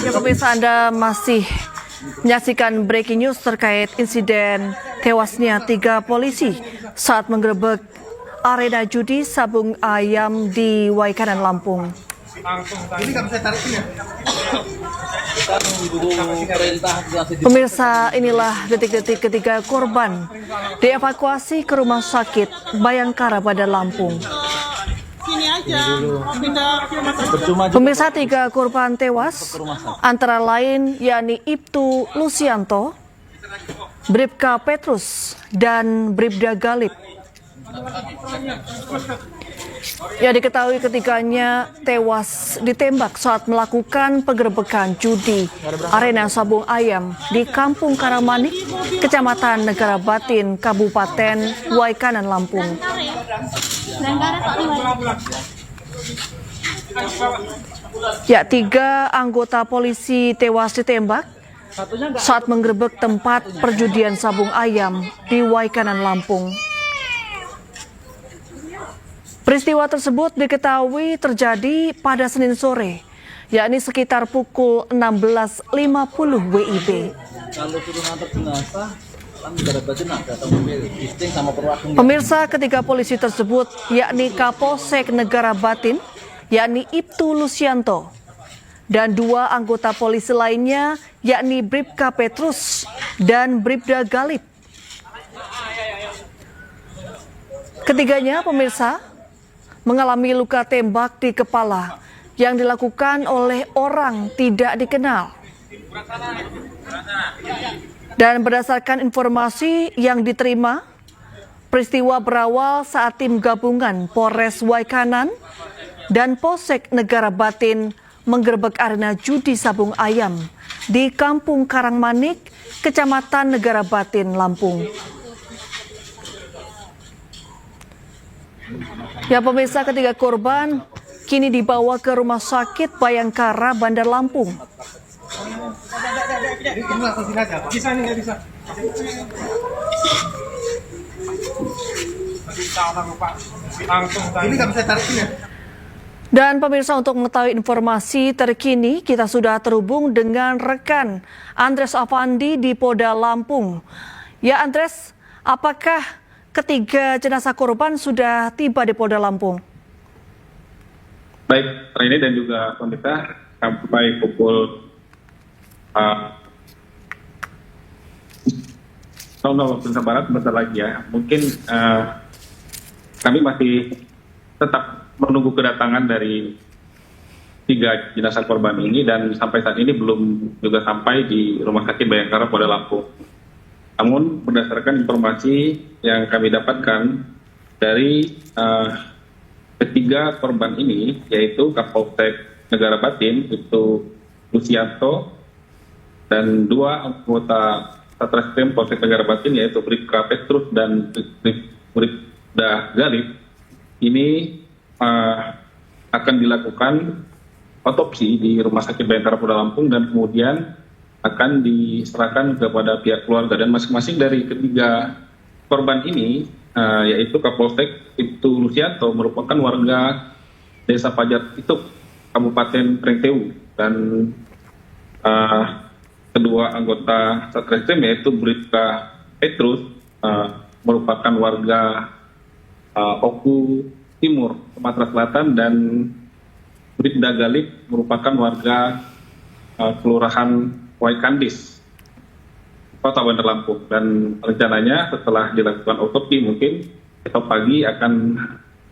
Ya pemirsa, Anda masih menyaksikan breaking news terkait insiden tewasnya 3 polisi saat menggerebek arena judi Sabung Ayam di Waikanan, Lampung. Pemirsa, inilah detik-detik ketika korban dievakuasi ke rumah sakit Bayangkara pada Lampung. Pemirsa, 3 korban tewas antara lain yakni Ibtu Lusianto, Bribka Petrus, dan Bribda Galip. Ya, diketahui ketiganya tewas ditembak saat melakukan penggerebekan judi arena Sabung Ayam di Kampung Karangmanik, Kecamatan Negara Batin, Kabupaten Waikanan, Lampung. Ya, 3 anggota polisi tewas ditembak saat menggerebek tempat perjudian Sabung Ayam di Waikanan, Lampung. Peristiwa tersebut diketahui terjadi pada Senin sore, yakni sekitar pukul 16.50 WIB. Pemirsa, ketiga polisi tersebut yakni Kapolsek Negara Batin, yakni Ibtu Lusianto, dan 2 anggota polisi lainnya yakni Bribka Petrus dan Bribda Galip. Ketiganya, pemirsa, mengalami luka tembak di kepala yang dilakukan oleh orang tidak dikenal. Dan berdasarkan informasi yang diterima, peristiwa berawal saat tim gabungan Polres Waikanan dan Polsek Negara Batin menggerebek arena judi Sabung Ayam di Kampung Karangmanik, Kecamatan Negara Batin, Lampung. Ya pemirsa, ketiga korban kini dibawa ke Rumah Sakit Bayangkara, Bandar Lampung. Dan pemirsa, untuk mengetahui informasi terkini, kita sudah terhubung dengan rekan Andres Avandi di Polda Lampung. Ya Andres, apakah ketiga jenazah korban sudah tiba di Polda Lampung? Baik, ini dan juga pemirsa, sampai pukul 00 waktu Indonesia Barat sebentar lagi ya. Mungkin kami masih tetap menunggu kedatangan dari 3 jenazah korban ini, dan sampai saat ini belum juga sampai di Rumah Sakit Bayangkara, Polda Lampung. Namun berdasarkan informasi yang kami dapatkan dari ketiga korban ini, yaitu Kapolsek Negara Batin, itu Lusianto, dan 2 anggota Satreskrim Polsek Negara Batin, yaitu Bribka Petrus dan Bribda Galip, ini akan dilakukan otopsi di Rumah Sakit Bayangkara, Polda Lampung, dan kemudian akan diserahkan kepada pihak keluarga. Dan masing-masing dari ketiga korban ini, yaitu Kapolsek Ibtu Lusianto, merupakan warga Desa Pajar Pituk, Kabupaten Prengteu, dan kedua anggota Satreskrim, yaitu Bribka Petrus, merupakan warga Oku Timur, Sumatera Selatan, dan Bribda Galip merupakan warga Kelurahan Waikandis, Kota Bandar Lampung. Dan rencananya setelah dilakukan otopsi, mungkin esok pagi akan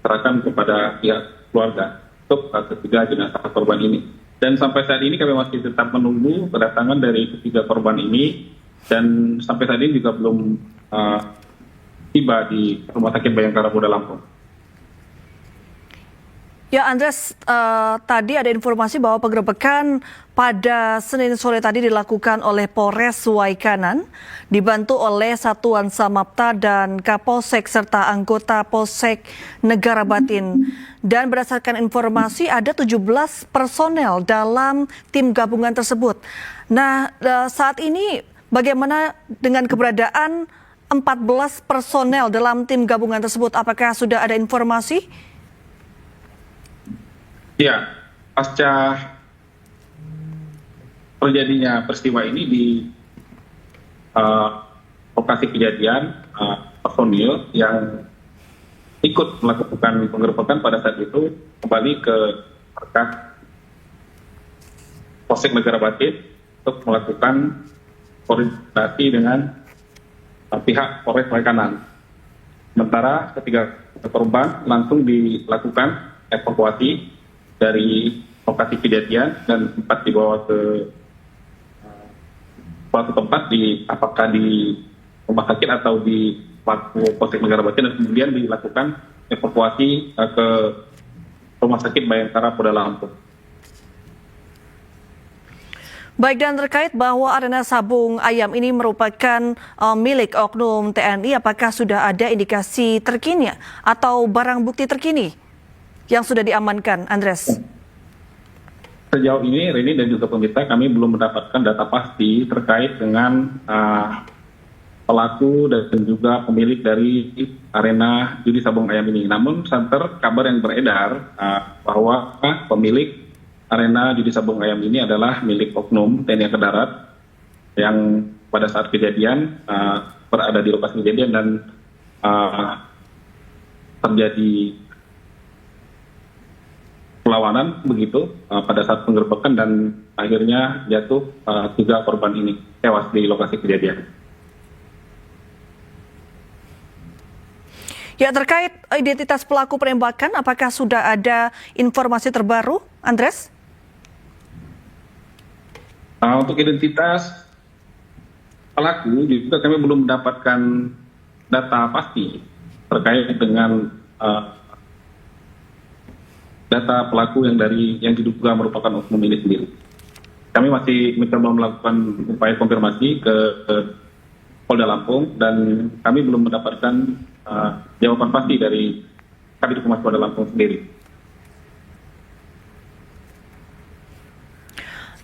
serahkan kepada pihak keluarga untuk ketiga jenazah korban ini. Dan sampai saat ini kami masih tetap menunggu kedatangan dari ketiga korban ini, dan sampai saat ini juga belum tiba di Rumah Sakit Bayangkara, Polda Lampung. Ya Andres, tadi ada informasi bahwa penggerebekan pada Senin sore tadi dilakukan oleh Polres Waikanan, dibantu oleh Satuan Samapta dan Kapolsek serta anggota Polsek Negara Batin. Dan berdasarkan informasi ada 17 personel dalam tim gabungan tersebut. Nah, saat ini bagaimana dengan keberadaan 14 personel dalam tim gabungan tersebut? Apakah sudah ada informasi? Ya, pasca terjadinya peristiwa ini di lokasi kejadian, personil yang ikut melakukan penggerbekan pada saat itu kembali ke markas Polsek Negara Batin untuk melakukan koordinasi dengan pihak Polres Waikanan. Sementara ketiga korban langsung dilakukan evakuasi dari lokasi kejadian dan sempat dibawa ke suatu tempat apakah di rumah sakit atau di Polsek Negara Batin, dan kemudian dilakukan evakuasi ke Rumah Sakit Bayangkara Polda Lampung. Baik, dan terkait bahwa arena sabung ayam ini merupakan milik oknum TNI, apakah sudah ada indikasi terkini atau barang bukti terkini yang sudah diamankan, Andres? Sejauh ini, Rini dan juga pemirsa, kami belum mendapatkan data pasti terkait dengan pelaku dan juga pemilik dari arena judi sabung ayam ini. Namun, santer kabar yang beredar bahwa pemilik arena judi sabung ayam ini adalah milik oknum TNI Angkatan Darat yang pada saat kejadian berada di lokasi kejadian dan terjadi perlawanan begitu pada saat penggerbekan, dan akhirnya jatuh 3 korban ini tewas di lokasi kejadian. Ya, terkait identitas pelaku penembakan, apakah sudah ada informasi terbaru, Andres? Untuk identitas pelaku juga kami belum mendapatkan data pasti terkait dengan data pelaku yang diduga merupakan oknum ini sendiri. Kami masih mencoba melakukan upaya konfirmasi ke Polda Lampung, dan kami belum mendapatkan jawaban pasti dari Kabid Humas Polda Lampung sendiri.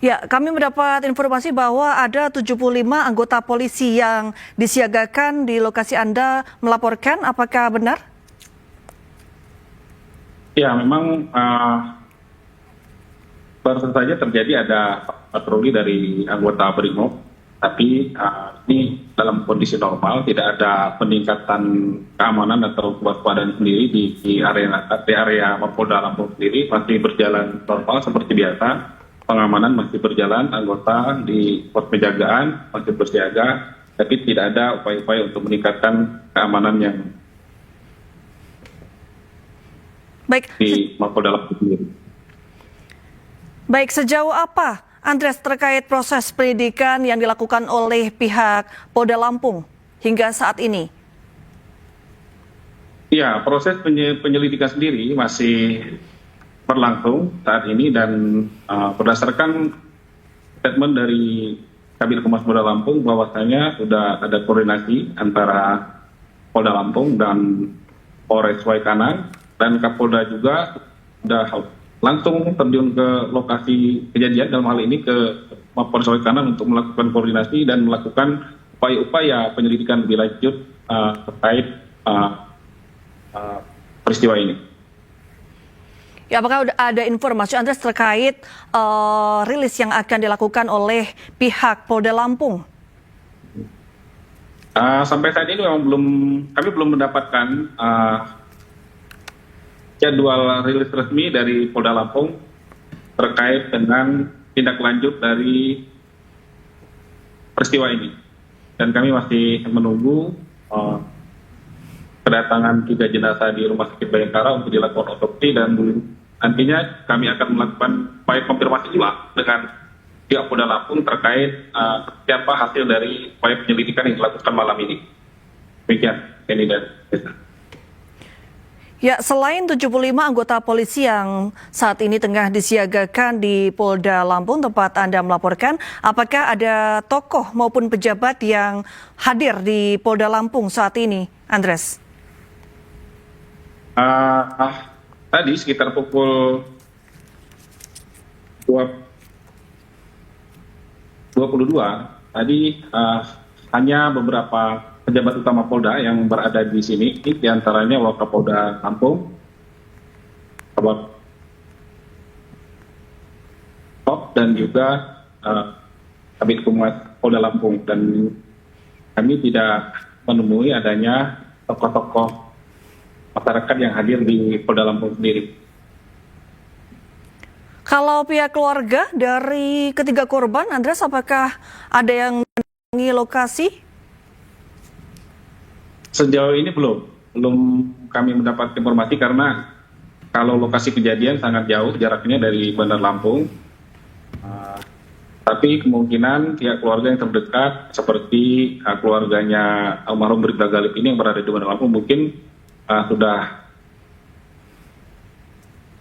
Ya, kami mendapat informasi bahwa ada 75 anggota polisi yang disiagakan di lokasi Anda melaporkan. Apakah benar? Ya, memang baru saja terjadi ada patroli dari anggota Brimob, tapi ini dalam kondisi normal, tidak ada peningkatan keamanan atau kewaspadaan sendiri di area Mapolda Lampung sendiri, masih berjalan normal seperti biasa. Pengamanan masih berjalan, anggota di pos penjagaan masih bersiaga, tapi tidak ada upaya-upaya untuk meningkatkan keamanan yang Baik. di Mapolda Lampung sendiri. Baik, sejauh apa, Andres, terkait proses penyidikan yang dilakukan oleh pihak Polda Lampung hingga saat ini? Ya, proses penyelidikan sendiri masih berlangsung saat ini, dan berdasarkan statement dari Kabid Humas Polda Lampung bahwasanya sudah ada koordinasi antara Polda Lampung dan Polres Waikanan, dan Kapolda juga sudah langsung terjun ke lokasi kejadian, dalam hal ini ke Polres Waikanan untuk melakukan koordinasi dan melakukan upaya-upaya penyelidikan lebih lanjut terkait peristiwa ini. Ya, apakah ada informasi, Andres, terkait rilis yang akan dilakukan oleh pihak Polda Lampung? Sampai saat ini memang kami belum mendapatkan jadwal rilis resmi dari Polda Lampung terkait dengan tindak lanjut dari peristiwa ini, dan kami masih menunggu kedatangan 3 jenazah di Rumah Sakit Bayangkara untuk dilakukan otopsi, dan nantinya kami akan melakukan upaya konfirmasi juga dengan pihak Polda Lampung terkait siapa hasil dari upaya penyelidikan yang dilakukan malam ini. Demikian, Kenny dan Desa. Ya, selain 75 anggota polisi yang saat ini tengah disiagakan di Polda Lampung tempat Anda melaporkan, apakah ada tokoh maupun pejabat yang hadir di Polda Lampung saat ini, Andres? Tadi sekitar pukul 22 tadi hanya beberapa pejabat utama Polda yang berada di sini, diantaranya Wakapolda Lampung, dan juga Kabid Humas Polda Lampung, dan kami tidak menemui adanya tokoh-tokoh masyarakat yang hadir di Polda Lampung sendiri. Kalau pihak keluarga dari ketiga korban, Andreas, apakah ada yang mendatangi lokasi? Sejauh ini belum kami mendapat informasi karena kalau lokasi kejadian sangat jauh jaraknya dari Bandar Lampung. Tapi kemungkinan pihak keluarga yang terdekat seperti keluarganya almarhum Bribda Galip ini yang berada di Bandar Lampung mungkin sudah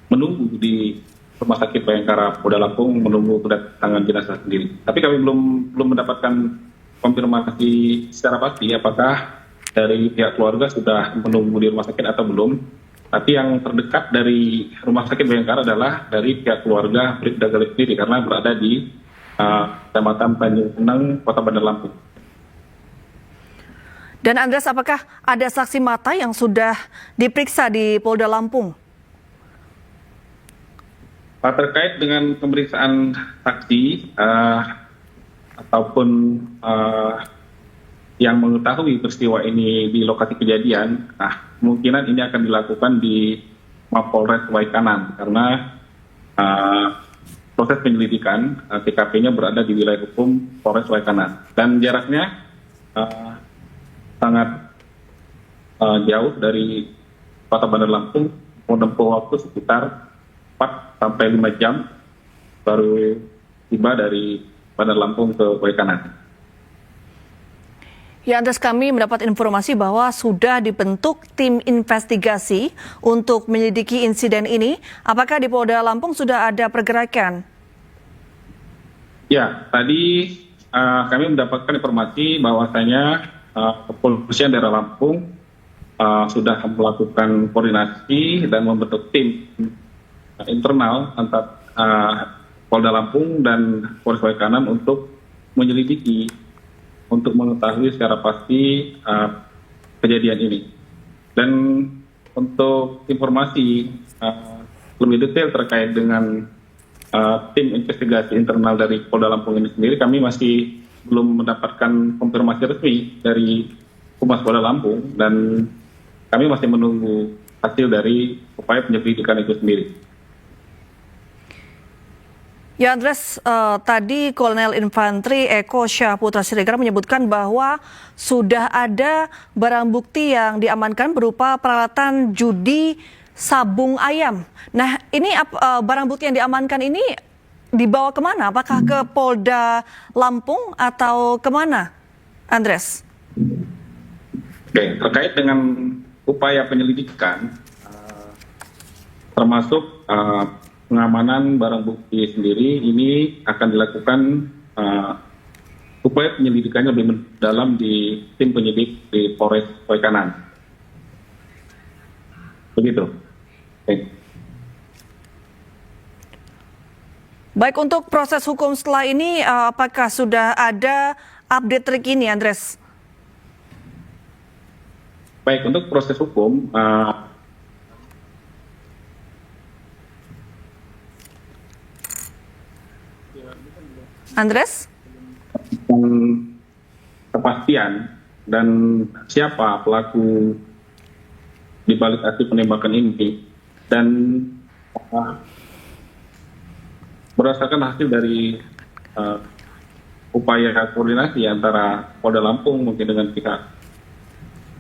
menunggu di Rumah Sakit Bayangkara Polda Lampung menunggu kedatangan jenazah sendiri. Tapi kami belum mendapatkan konfirmasi secara pasti apakah dari pihak keluarga sudah menunggu di rumah sakit atau belum. Tapi yang terdekat dari Rumah Sakit Bayangkara adalah dari pihak keluarga Bribda Galip sendiri karena berada di Kecamatan Tanjung Pinang, Kota Bandar Lampung. Dan Andreas, apakah ada saksi mata yang sudah diperiksa di Polda Lampung? Terkait dengan pemeriksaan saksi ataupun yang mengetahui peristiwa ini di lokasi kejadian, kemungkinan ini akan dilakukan di Mapolres Waikanan karena proses penyelidikan TKP-nya berada di wilayah hukum Polres Waikanan dan jaraknya sangat jauh dari Kota Bandar Lampung, menempuh waktu sekitar 4 sampai 5 jam baru tiba dari Bandar Lampung ke Waikanan. Ya, Andreas, kami mendapat informasi bahwa sudah dibentuk tim investigasi untuk menyelidiki insiden ini. Apakah di Polda Lampung sudah ada pergerakan? Ya, tadi kami mendapatkan informasi bahwasanya kepolisian daerah Lampung sudah melakukan koordinasi dan membentuk tim internal antara Polda Lampung dan Polres Waikanan untuk menyelidiki, untuk mengetahui secara pasti kejadian ini. Dan untuk informasi lebih detail terkait dengan tim investigasi internal dari Polda Lampung ini sendiri, kami masih belum mendapatkan konfirmasi resmi dari Humas Polda Lampung dan kami masih menunggu hasil dari upaya penyelidikan itu sendiri. Ya, Andreas, tadi Kolonel Infantri Eko Syahputra Siregar menyebutkan bahwa sudah ada barang bukti yang diamankan berupa peralatan judi sabung ayam. Nah, ini barang bukti yang diamankan ini dibawa kemana? Apakah ke Polda Lampung atau kemana, Andreas? Oke, terkait dengan upaya penyelidikan, termasuk pengamanan barang bukti sendiri, ini akan dilakukan upaya penyelidikannya lebih mendalam di tim penyidik di Polres Waikanan. Begitu. Oke. Baik, untuk proses hukum setelah ini, apakah sudah ada update terkini, Andreas? Baik, untuk proses hukum, Andreas? Kepastian dan siapa pelaku di balik aksi penembakan ini, dan berdasarkan hasil dari upaya koordinasi antara Polda Lampung mungkin dengan pihak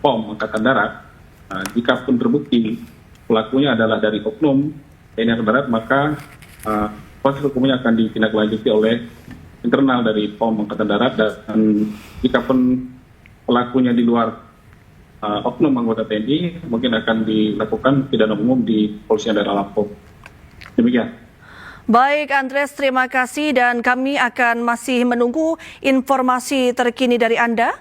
POM Angkatan Darat, jika pun terbukti pelakunya adalah dari oknum TNI Angkatan Darat, maka proses hukumnya akan ditindaklanjuti oleh internal dari POM Angkatan Darat, dan jika pun pelakunya di luar oknum anggota TNI, mungkin akan dilakukan pidana umum di Polisian Daerah Lampung. Demikian. Baik, Andreas, terima kasih dan kami akan masih menunggu informasi terkini dari Anda.